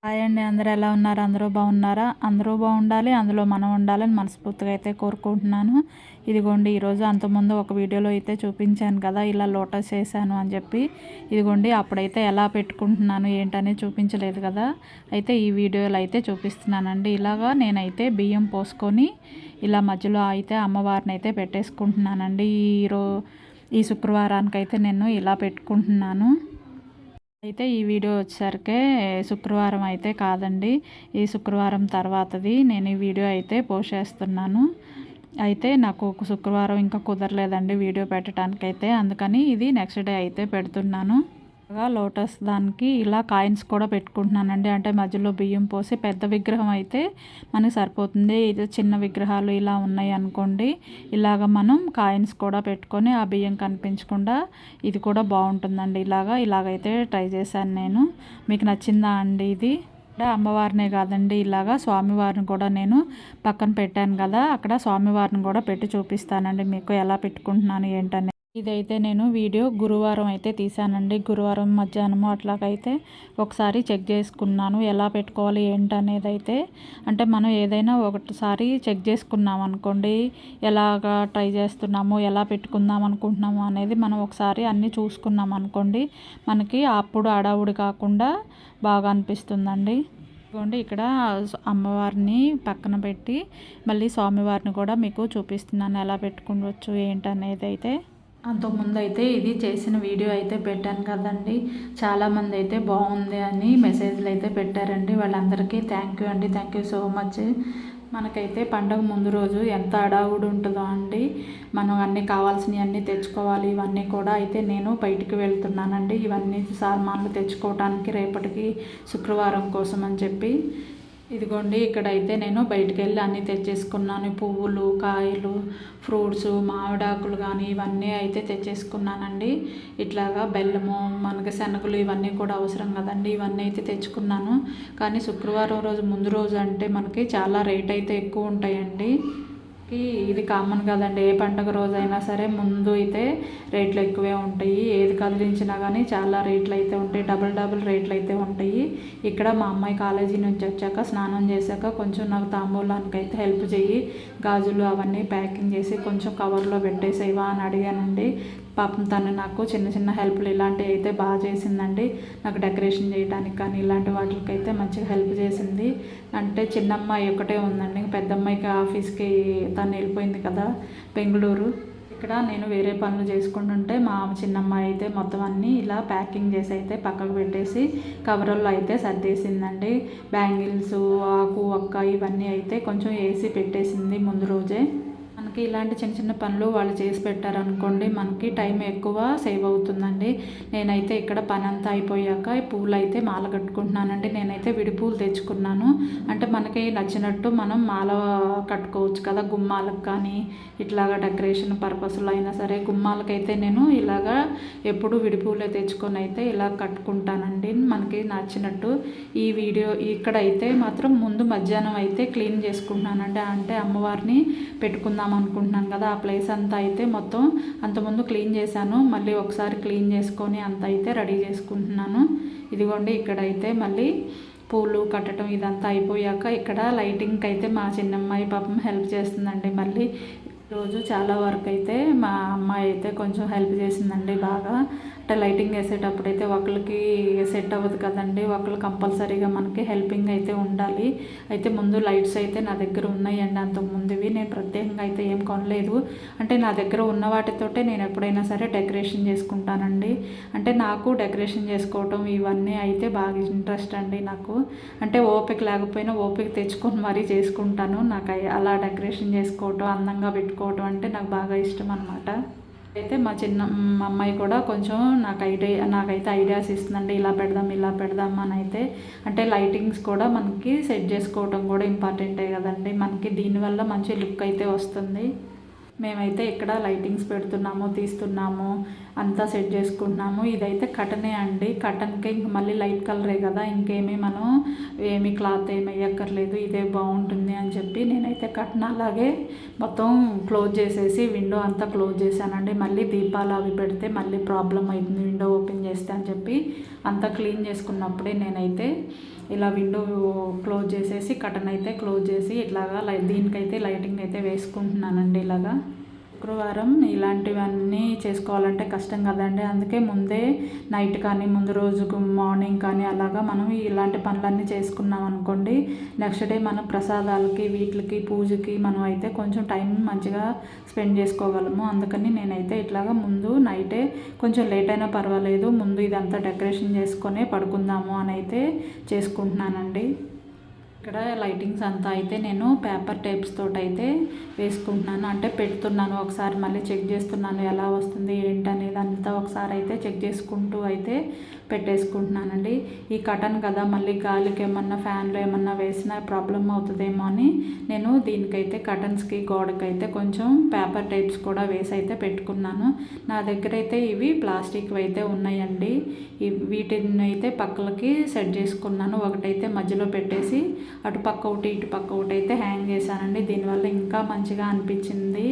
Hi అండి. అందరూ ఎలా ఉన్నారు? అందరూ బాగున్నారా? అందరూ బాగుండాలి, అందులో మనం ఉండాలని మనస్ఫూర్తిగా అయితే కోరుకుంటున్నాను. ఇదిగోండి ఈరోజు అంతకుముందు ఒక వీడియోలో అయితే చూపించాను కదా, ఇలా లోటస్ చేశాను అని చెప్పి. ఇదిగోండి అప్పుడైతే ఎలా పెట్టుకుంటున్నాను ఏంటనేది చూపించలేదు కదా, అయితే ఈ వీడియోలో అయితే చూపిస్తున్నానండి. ఇలాగా నేనైతే బియ్యం పోసుకొని ఇలా మధ్యలో అయితే అమ్మవారిని అయితే పెట్టేసుకుంటున్నానండి. ఈ శుక్రవారానికైతే నేను ఇలా పెట్టుకుంటున్నాను. అయితే ఈ వీడియో వచ్చేసరికే శుక్రవారం అయితే కాదండి, ఈ శుక్రవారం తర్వాతది నేను ఈ వీడియో అయితే పోస్ట్ చేస్తున్నాను. అయితే నాకు ఒక శుక్రవారం ఇంకా కుదరలేదండి వీడియో పెట్టడానికైతే, అందుకని ఇది నెక్స్ట్ డే అయితే పెడుతున్నాను. లోటస్ దానికి ఇలా కాయిన్స్ కూడా పెట్టుకుంటున్నానండి. అంటే మధ్యలో బియ్యం పోసి, పెద్ద విగ్రహం అయితే మనకి సరిపోతుంది. ఇది చిన్న విగ్రహాలు ఇలా ఉన్నాయి అనుకోండి, ఇలాగ మనం కాయిన్స్ కూడా పెట్టుకొని ఆ బియ్యం కనిపించకుండా ఇది కూడా బాగుంటుందండి. ఇలాగైతే ట్రై చేశాను నేను. మీకు నచ్చిందా అండి ఇది? అమ్మవారినే కాదండి, ఇలాగా స్వామివారిని కూడా నేను పక్కన పెట్టాను కదా, అక్కడ స్వామివారిని కూడా పెట్టి చూపిస్తానండి మీకు ఎలా పెట్టుకుంటున్నాను ఏంటని. ఇదైతే నేను వీడియో గురువారం అయితే తీసానండి. గురువారం మధ్యాహ్నము అట్లాగైతే ఒకసారి చెక్ చేసుకున్నాను ఎలా పెట్టుకోవాలి ఏంటనేది అయితే. అంటే మనం ఏదైనా ఒకటిసారి చెక్ చేసుకున్నాం అనుకోండి, ఎలాగా ట్రై చేస్తున్నాము, ఎలా పెట్టుకుందాం అనుకుంటున్నాము అనేది మనం ఒకసారి అన్నీ చూసుకున్నాం అనుకోండి, మనకి అప్పుడు అడావుడి కాకుండా బాగా అనిపిస్తుందండి. ఇదిగోండి ఇక్కడ అమ్మవారిని పక్కన పెట్టి మళ్ళీ స్వామివారిని కూడా మీకు చూపిస్తున్నాను ఎలా పెట్టుకోవచ్చు ఏంటనేది అయితే. అంతకుముందు అయితే ఇది చేసిన వీడియో అయితే పెట్టాను కదండి, చాలామంది అయితే బాగుంది అని మెసేజ్లు అయితే పెట్టారండి. వాళ్ళందరికీ థ్యాంక్ యూ అండి, థ్యాంక్ యూ సో మచ్. మనకైతే పండగ ముందు రోజు ఎంత అడావుడు ఉంటుందో అండి, మనం అన్నీ కావాల్సినవి అన్నీ తెచ్చుకోవాలి. ఇవన్నీ కూడా అయితే నేను బయటికి వెళ్తున్నానండి, ఇవన్నీ సామాన్లు తెచ్చుకోవడానికి రేపటికి శుక్రవారం కోసం అని చెప్పి. ఇదిగోండి ఇక్కడైతే నేను బయటికి వెళ్ళి అన్నీ తెచ్చేసుకున్నాను. పువ్వులు, కాయలు, ఫ్రూట్స్, మామిడాకులు కానీ ఇవన్నీ అయితే తెచ్చేసుకున్నానండి. ఇట్లాగా బెల్లము, మనకి శనగలు ఇవన్నీ కూడా అవసరం కదండి, ఇవన్నీ అయితే తెచ్చుకున్నాను. కానీ శుక్రవారం రోజు ముందు రోజు అంటే మనకి చాలా రేట్ అయితే ఎక్కువ ఉంటాయండి. ఇది కామన్ కదండి, ఏ పండుగ రోజైనా సరే ముందు అయితే రేట్లు ఎక్కువే ఉంటాయి. ఏది కదిలించినా కానీ చాలా రేట్లు అయితే ఉంటాయి, డబుల్ రేట్లు అయితే ఉంటాయి. ఇక్కడ మా అమ్మాయి కాలేజీ నుంచి వచ్చాక స్నానం చేశాక కొంచెం నాకు తాంబూలానికి అయితే హెల్ప్ చెయ్యి, గాజులు అవన్నీ ప్యాకింగ్ చేసి కొంచెం కవర్లో పెట్టేసేవా అని అడిగానండి. పాపం తను నాకు చిన్న చిన్న హెల్ప్లు ఇలాంటివి అయితే బాగా చేసిందండి. నాకు డెకరేషన్ చేయడానికి కానీ ఇలాంటి వాటికైతే మంచిగా హెల్ప్ చేసింది. అంటే చిన్న అమ్మాయి ఒకటే ఉందండి, పెద్ద అమ్మాయికి ఆఫీస్కి తను వెళ్ళిపోయింది కదా బెంగళూరు. ఇక్కడ నేను వేరే పనులు చేసుకుంటుంటే మా చిన్నమ్మాయి అయితే మొత్తం అన్నీ ఇలా ప్యాకింగ్ చేసి అయితే పక్కకు పెట్టేసి కవర్లో అయితే సర్దేసిందండి. బ్యాంగిల్స్, ఆకు ఒక్క ఇవన్నీ అయితే కొంచెం వేసి పెట్టేసింది ముందు రోజే. మనకి ఇలాంటి చిన్న చిన్న పనులు వాళ్ళు చేసి పెట్టారనుకోండి, మనకి టైం ఎక్కువ సేవ్ అవుతుందండి. నేనైతే ఇక్కడ పని అంతా అయిపోయాక ఈ పూలు అయితే మాల కట్టుకుంటున్నానండి. నేనైతే విడి పూలు తెచ్చుకున్నాను. అంటే మనకి నచ్చినట్టు మనం మాల కట్టుకోవచ్చు కదా, గుమ్మాలకు కానీ ఇట్లాగా డెకరేషన్ పర్పస్లో అయినా సరే. గుమ్మాలకైతే నేను ఇలాగా ఎప్పుడు విడి పూలే తెచ్చుకొని అయితే ఇలా కట్టుకుంటానండి మనకి నచ్చినట్టు. ఈ వీడియో ఇక్కడైతే మాత్రం ముందు మధ్యాహ్నం అయితే క్లీన్ చేసుకుంటున్నానండి. అంటే అమ్మవారిని పెట్టుకుందాం అనుకుంటున్నాను కదా, ఆ ప్లేస్ అంతా అయితే మొత్తం అంతకుముందు క్లీన్ చేశాను, మళ్ళీ ఒకసారి క్లీన్ చేసుకొని అంత అయితే రెడీ చేసుకుంటున్నాను. ఇదిగోండి ఇక్కడైతే మళ్ళీ పూలు కట్టడం ఇదంతా అయిపోయాక ఇక్కడ లైటింగ్కి అయితే మా చిన్నమ్మాయి పాపం హెల్ప్ చేస్తుందండి. మళ్ళీ రోజు చాలా వరకు అయితే మా అమ్మాయి అయితే కొంచెం హెల్ప్ చేసిందండి బాగా. అంటే లైటింగ్ వేసేటప్పుడు అయితే ఒకరికి సెట్ అవ్వదు కదండి, ఒకరు కంపల్సరీగా మనకి హెల్పింగ్ అయితే ఉండాలి. అయితే ముందు లైట్స్ అయితే నా దగ్గర ఉన్నాయండి అంతకుముందువి, నేను ప్రత్యేకంగా అయితే ఏం కొనలేదు. అంటే నా దగ్గర ఉన్న వాటితోటే నేను ఎప్పుడైనా సరే డెకరేషన్ చేసుకుంటానండి. అంటే నాకు డెకరేషన్ చేసుకోవటం ఇవన్నీ అయితే బాగా ఇంట్రెస్ట్ అండి నాకు. అంటే ఓపిక లేకపోయినా ఓపిక తెచ్చుకొని మరీ చేసుకుంటాను. నాకు అలా డెకరేషన్ చేసుకోవటం, అందంగా పెట్టుకోవటం అంటే నాకు బాగా ఇష్టం అనమాట. అయితే మా అమ్మాయి కూడా కొంచెం నాకైతే ఐడియాస్ ఇస్తుందండి, ఇలా పెడదాం అని అయితే. అంటే లైటింగ్స్ కూడా మనకి సెట్ చేసుకోవటం కూడా ఇంపార్టెంటే కదండి, మనకి దీనివల్ల మంచి లుక్ అయితే వస్తుంది. మేమైతే ఇక్కడ లైటింగ్స్ పెడుతున్నాము, తీస్తున్నాము, అంతా సెట్ చేసుకుంటున్నాము. ఇదైతే కటనే అండి, కటన్కి ఇంక మళ్ళీ లైట్ కలరే కదా, ఇంకేమీ మనం ఏమి క్లాత్ ఏమి వేయక్కర్లేదు, ఇదే బాగుంటుంది అని చెప్పి నేనైతే కట్టిన. అలాగే మొత్తం క్లోజ్ చేసేసి విండో అంతా క్లోజ్ చేశానండి. మళ్ళీ దీపాలు అవి పెడితే మళ్ళీ ప్రాబ్లం అవుతుంది విండో ఓపెన్ చేస్తే అని చెప్పి అంతా క్లీన్ చేసుకున్నప్పుడే నేనైతే ఇలా విండో క్లోజ్ చేసేసి కటన్ అయితే క్లోజ్ చేసి ఇట్లాగా దీనికైతే లైటింగ్ అయితే వేసుకుంటున్నానండి. ఇలాగా శుక్రవారం ఇలాంటివన్నీ చేసుకోవాలంటే కష్టం కదండి. అందుకే ముందే నైట్ కానీ ముందు రోజుకు మార్నింగ్ కానీ అలాగా మనం ఇలాంటి పనులన్నీ చేసుకున్నాం అనుకోండి, నెక్స్ట్ డే మనం ప్రసాదాలకి వీటికి పూజకి మనం అయితే కొంచెం టైం మంచిగా స్పెండ్ చేసుకోగలము. అందుకని నేనైతే ఇట్లాగా ముందు నైటే కొంచెం లేట్ అయినా పర్వాలేదు ముందు ఇదంతా డెకరేషన్ చేసుకొని పడుకుందాము అని అయితే చేసుకుంటున్నానండి. ఇక్కడ లైటింగ్స్ అంతా అయితే నేను పేపర్ టేప్స్ తోటి అయితే వేసుకుంటున్నాను, అంటే పెడుతున్నాను. ఒకసారి మళ్ళీ చెక్ చేస్తున్నాను ఎలా వస్తుంది ఏంటనేది అంతా ఒకసారి అయితే చెక్ చేసుకుంటూ అయితే పెట్టేసుకుంటున్నానండి. ఈ కటన్ కదా మళ్ళీ గాలికి ఏమన్నా ఫ్యాన్లో ఏమన్నా వేసినా ప్రాబ్లం అవుతుందేమో అని నేను దీనికైతే కటన్స్కి గోడకైతే కొంచెం పేపర్ టైప్స్ కూడా వేసి అయితే పెట్టుకున్నాను. నా దగ్గర అయితే ఇవి ప్లాస్టిక్ అయితే ఉన్నాయండి. వీటిని అయితే పక్కలకి సెట్ చేసుకున్నాను. ఒకటైతే మధ్యలో పెట్టేసి అటు పక్క ఒకటి ఇటు పక్క ఒకటి అయితే హ్యాంగ్ చేశానండి. దీనివల్ల ఇంకా మంచిగా అనిపించింది.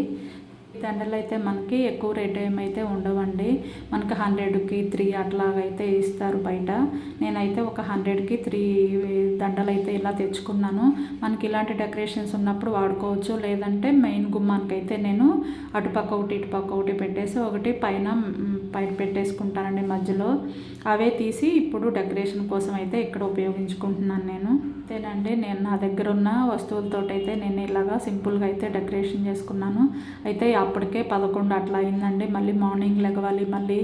దండలు అయితే మనకి ఎక్కువ రేట్ ఏమైతే ఉండవండి, మనకి 100కి 3 అట్లాగైతే ఇస్తారు బయట. నేనైతే ఒక 100కి 3 దండలు అయితే ఇలా తెచ్చుకున్నాను. మనకి ఇలాంటి డెకరేషన్స్ ఉన్నప్పుడు వాడుకోవచ్చు, లేదంటే మెయిన్ గుమ్మానికి అయితే నేను అటుపక్క ఒకటి ఇటుపక్క ఒకటి పెట్టేసి ఒకటి పైన పెట్టేసుకుంటానండి మధ్యలో. అవే తీసి ఇప్పుడు డెకరేషన్ కోసం అయితే ఇక్కడ ఉపయోగించుకుంటున్నాను నేను. అంతేనండి, నేను నా దగ్గర ఉన్న వస్తువులతోటైతే నేను ఇలాగా సింపుల్గా అయితే డెకరేషన్ చేసుకున్నాను. అయితే అప్పటికే 11 అట్లా అయిందండి. మళ్ళీ మార్నింగ్ లెగవాలి, మళ్ళీ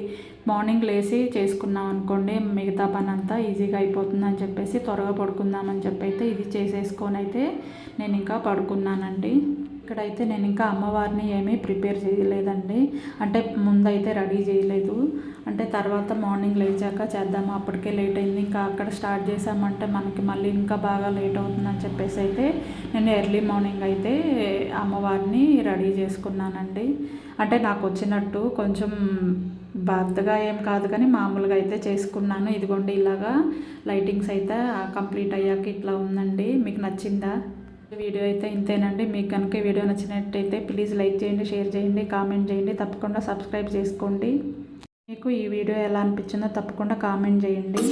మార్నింగ్ లేసి చేసుకున్నాం అనుకోండి మిగతా పని అంతా ఈజీగా అయిపోతుందని చెప్పేసి త్వరగా పడుకుందామని చెప్పి అయితే ఇది చేసేసుకొని అయితే నేను ఇంకా పడుకున్నానండి. ఇక్కడైతే నేను ఇంకా అమ్మవారిని ఏమీ ప్రిపేర్ చేయలేదండి, అంటే ముందైతే రెడీ చేయలేదు. అంటే తర్వాత మార్నింగ్ లేచాక చేద్దాము, అప్పటికే లేట్ అయింది. ఇంకా అక్కడ స్టార్ట్ చేసామంటే మనకి మళ్ళీ ఇంకా బాగా లేట్ అవుతుందని చెప్పేసి అయితే నేను ఎర్లీ మార్నింగ్ అయితే అమ్మవారిని రెడీ చేసుకున్నానండి. అంటే నాకు వచ్చినట్టు కొంచెం బాధగా ఏం కాదు కానీ మామూలుగా అయితే చేసుకున్నాను. ఇదిగోండి ఇలాగా లైటింగ్స్ అయితే కంప్లీట్ అయ్యాక ఇట్లా ఉందండి. మీకు నచ్చిందా? వీడియో అయితే ఇంతేనండి. మీకు కనుక ఈ వీడియో నచ్చినట్టయితే ప్లీజ్ లైక్ చేయండి, షేర్ చేయండి, కామెంట్ చేయండి, తప్పకుండా సబ్స్క్రైబ్ చేసుకోండి. మీకు ఈ వీడియో ఎలా అనిపించిందో తప్పకుండా కామెంట్ చేయండి.